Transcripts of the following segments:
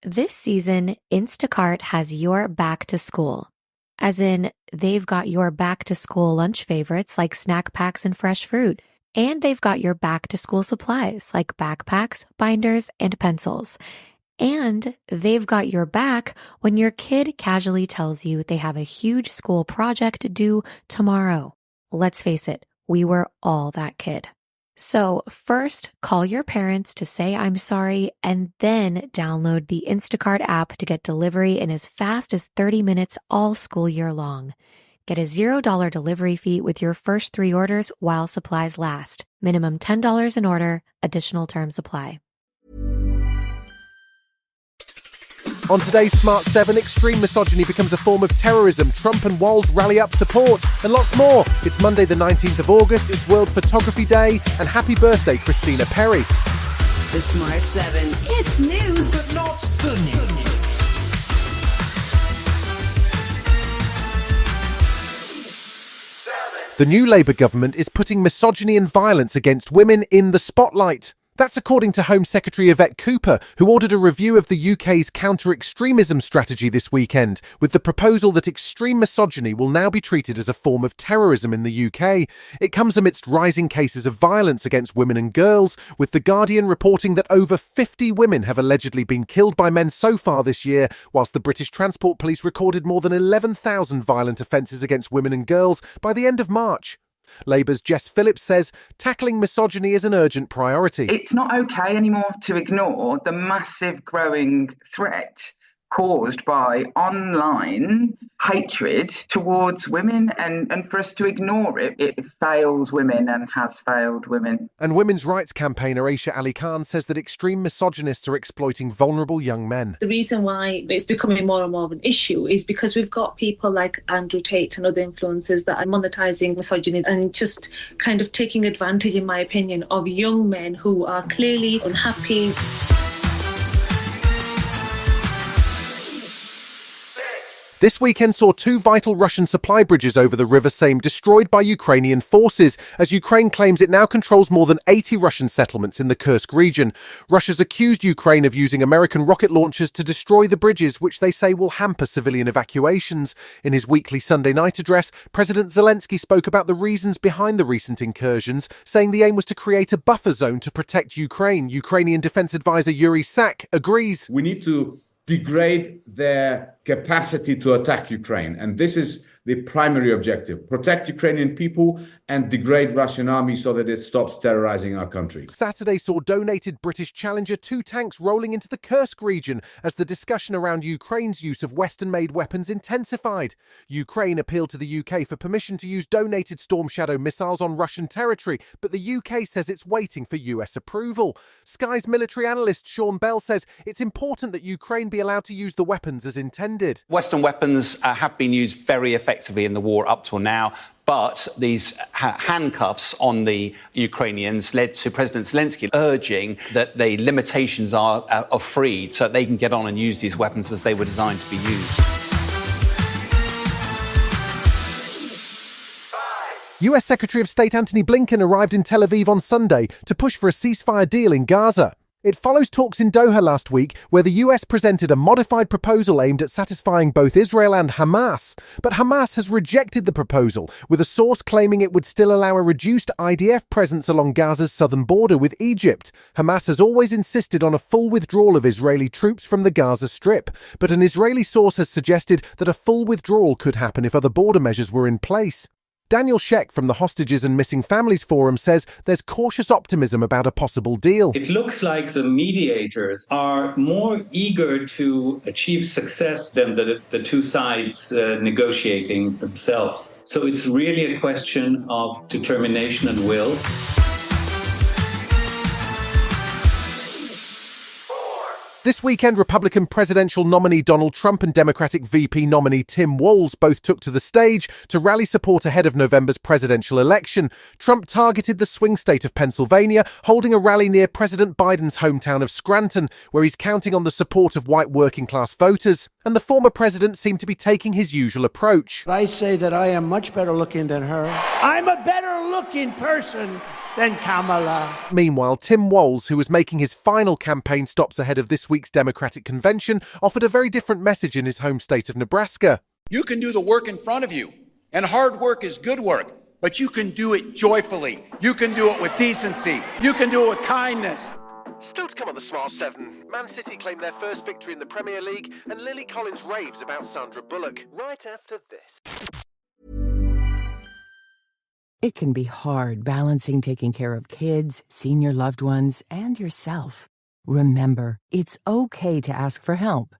This season, Instacart has your back to school. As in, they've got your back to school lunch favorites like snack packs and fresh fruit. And they've got your back to school supplies like backpacks, binders, and pencils. And they've got your back when your kid casually tells you they have a huge school project due tomorrow. Let's face it, we were all that kid. So first, call your parents to say I'm sorry, and then download the Instacart app to get delivery in as fast as 30 minutes all school year long. Get a $0 delivery fee with your first 3 orders while supplies last. Minimum $10 an order. Additional terms apply. On today's Smart 7, extreme misogyny becomes a form of terrorism. Trump and Walz rally up support, and lots more. It's Monday the 19th of August, it's World Photography Day, and happy birthday, Christina Perry. The Smart 7. It's news, but not the news. The new Labour government is putting misogyny and violence against women in the spotlight. That's according to Home Secretary Yvette Cooper, who ordered a review of the UK's counter-extremism strategy this weekend, with the proposal that extreme misogyny will now be treated as a form of terrorism in the UK. It comes amidst rising cases of violence against women and girls, with The Guardian reporting that over 50 women have allegedly been killed by men so far this year, whilst the British Transport Police recorded more than 11,000 violent offences against women and girls by the end of March. Labour's Jess Phillips says tackling misogyny is an urgent priority. It's not okay anymore to ignore the massive growing threat caused by online hatred towards women, and for us to ignore it, it fails women and has failed women. And women's rights campaigner Aisha Ali Khan says that extreme misogynists are exploiting vulnerable young men. The reason why it's becoming more and more of an issue is because we've got people like Andrew Tate and other influencers that are monetizing misogyny and just kind of taking advantage, in my opinion, of young men who are clearly unhappy. This weekend saw 2 vital Russian supply bridges over the River Seine destroyed by Ukrainian forces, as Ukraine claims it now controls more than 80 Russian settlements in the Kursk region. Russia's accused Ukraine of using American rocket launchers to destroy the bridges, which they say will hamper civilian evacuations. In his weekly Sunday night address, President Zelensky spoke about the reasons behind the recent incursions, saying the aim was to create a buffer zone to protect Ukraine. Ukrainian Defense Advisor Yuri Sak agrees. We need to degrade their capacity to attack Ukraine. And this is the primary objective: protect Ukrainian people and degrade Russian army so that it stops terrorizing our country. Saturday saw donated British Challenger 2 tanks rolling into the Kursk region as the discussion around Ukraine's use of Western-made weapons intensified. Ukraine appealed to the UK for permission to use donated Storm Shadow missiles on Russian territory, but the UK says it's waiting for US approval. Sky's military analyst Sean Bell says it's important that Ukraine be allowed to use the weapons as intended. Western weapons have been used very effectively in the war up till now, but these handcuffs on the Ukrainians led to President Zelensky urging that the limitations are freed so that they can get on and use these weapons as they were designed to be used. US Secretary of State Antony Blinken arrived in Tel Aviv on Sunday to push for a ceasefire deal in Gaza. It follows talks in Doha last week where the US presented a modified proposal aimed at satisfying both Israel and Hamas. But Hamas has rejected the proposal, with a source claiming it would still allow a reduced IDF presence along Gaza's southern border with Egypt. Hamas has always insisted on a full withdrawal of Israeli troops from the Gaza Strip, but an Israeli source has suggested that a full withdrawal could happen if other border measures were in place. Daniel Sheck from the Hostages and Missing Families Forum says there's cautious optimism about a possible deal. It looks like the mediators are more eager to achieve success than the two sides negotiating themselves. So it's really a question of determination and will. This weekend, Republican presidential nominee Donald Trump and Democratic VP nominee Tim Walz both took to the stage to rally support ahead of November's presidential election. Trump targeted the swing state of Pennsylvania, holding a rally near President Biden's hometown of Scranton, where he's counting on the support of white working-class voters. And the former president seemed to be taking his usual approach. I say that I am much better looking than her. I'm a better looking person than Kamala. Meanwhile, Tim Walz, who was making his final campaign stops ahead of this week's Democratic convention, offered a very different message in his home state of Nebraska. You can do the work in front of you, and hard work is good work, but you can do it joyfully. You can do it with decency. You can do it with kindness. Still to come on the Smart 7, Man City claimed their first victory in the Premier League, and Lily Collins raves about Sandra Bullock right after this. It can be hard balancing taking care of kids, senior loved ones, and yourself. Remember, it's okay to ask for help.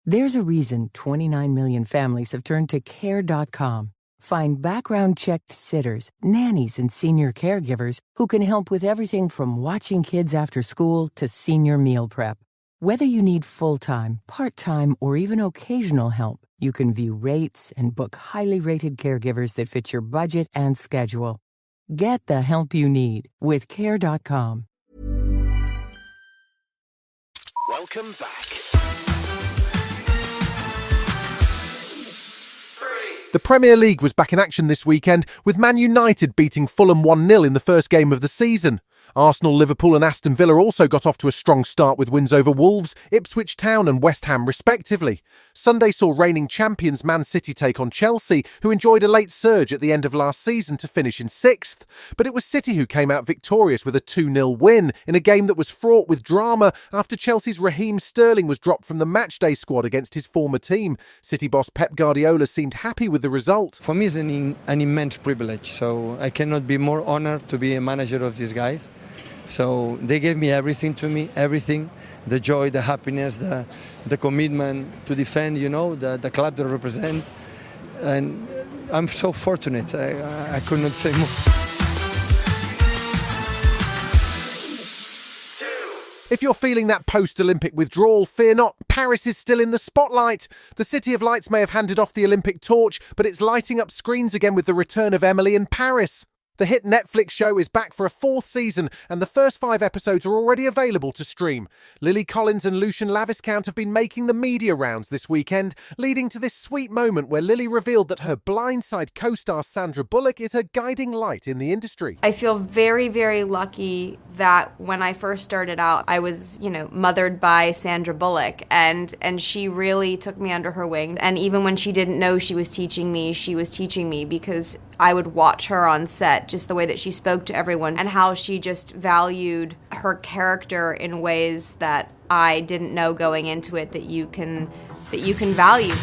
There's a reason 29 million families have turned to Care.com. Find background-checked sitters, nannies, and senior caregivers who can help with everything from watching kids after school to senior meal prep. Whether you need full-time, part-time, or even occasional help, you can view rates and book highly rated caregivers that fit your budget and schedule. Get the help you need with Care.com. Welcome back. The Premier League was back in action this weekend, with Man United beating Fulham 1-0 in the first game of the season. Arsenal, Liverpool and Aston Villa also got off to a strong start with wins over Wolves, Ipswich Town and West Ham respectively. Sunday saw reigning champions Man City take on Chelsea, who enjoyed a late surge at the end of last season to finish in 6th. But it was City who came out victorious with a 2-0 win in a game that was fraught with drama after Chelsea's Raheem Sterling was dropped from the matchday squad against his former team. City boss Pep Guardiola seemed happy with the result. For me, it's an immense privilege, so I cannot be more honored to be a manager of these guys. So they gave me everything, the joy, the happiness, the commitment to defend, the club to represent. And I'm so fortunate. I could not say more. If you're feeling that post-Olympic withdrawal, fear not, Paris is still in the spotlight. The City of Lights may have handed off the Olympic torch, but it's lighting up screens again with the return of Emily in Paris. The hit Netflix show is back for a 4th season, and the first 5 episodes are already available to stream. Lily Collins and Lucian Laviscount have been making the media rounds this weekend, leading to this sweet moment where Lily revealed that her Blindside co-star Sandra Bullock is her guiding light in the industry. I feel very, very lucky that when I first started out, I was, mothered by Sandra Bullock, and she really took me under her wing. And even when she didn't know she was teaching me because I would watch her on set, just the way that she spoke to everyone and how she just valued her character in ways that I didn't know going into it that you can value.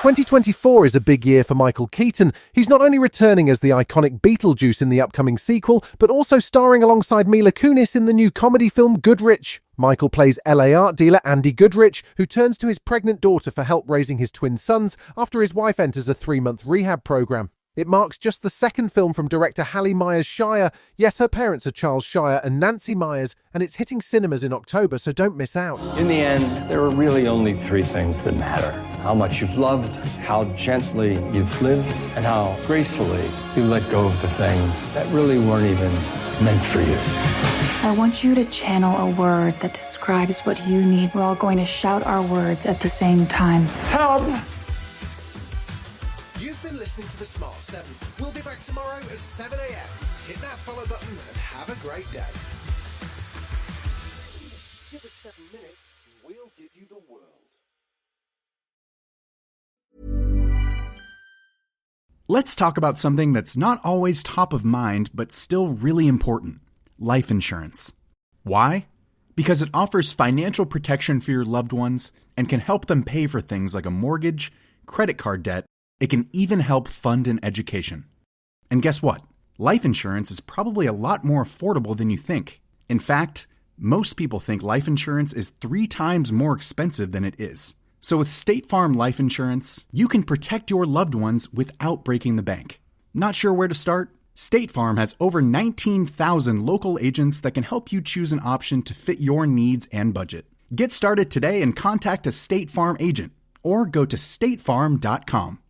2024 is a big year for Michael Keaton. He's not only returning as the iconic Beetlejuice in the upcoming sequel, but also starring alongside Mila Kunis in the new comedy film Goodrich. Michael plays LA art dealer Andy Goodrich, who turns to his pregnant daughter for help raising his twin sons after his wife enters a 3-month rehab program. It marks just the second film from director Hallie Myers-Shire. Yes, her parents are Charles Shire and Nancy Myers, and it's hitting cinemas in October, so don't miss out. In the end, there are really only 3 things that matter. How much you've loved, how gently you've lived, and how gracefully you let go of the things that really weren't even meant for you. I want you to channel a word that describes what you need. We're all going to shout our words at the same time. Help! You've been listening to The Smart 7. We'll be back tomorrow at 7 a.m. Hit that follow button and have a great day. Give us 7 minutes, we'll give you the world. Let's talk about something that's not always top of mind, but still really important. Life insurance. Why? Because it offers financial protection for your loved ones and can help them pay for things like a mortgage, credit card debt. It can even help fund an education. And guess what? Life insurance is probably a lot more affordable than you think. In fact, most people think life insurance is 3 times more expensive than it is. So with State Farm Life Insurance, you can protect your loved ones without breaking the bank. Not sure where to start? State Farm has over 19,000 local agents that can help you choose an option to fit your needs and budget. Get started today and contact a State Farm agent or go to statefarm.com.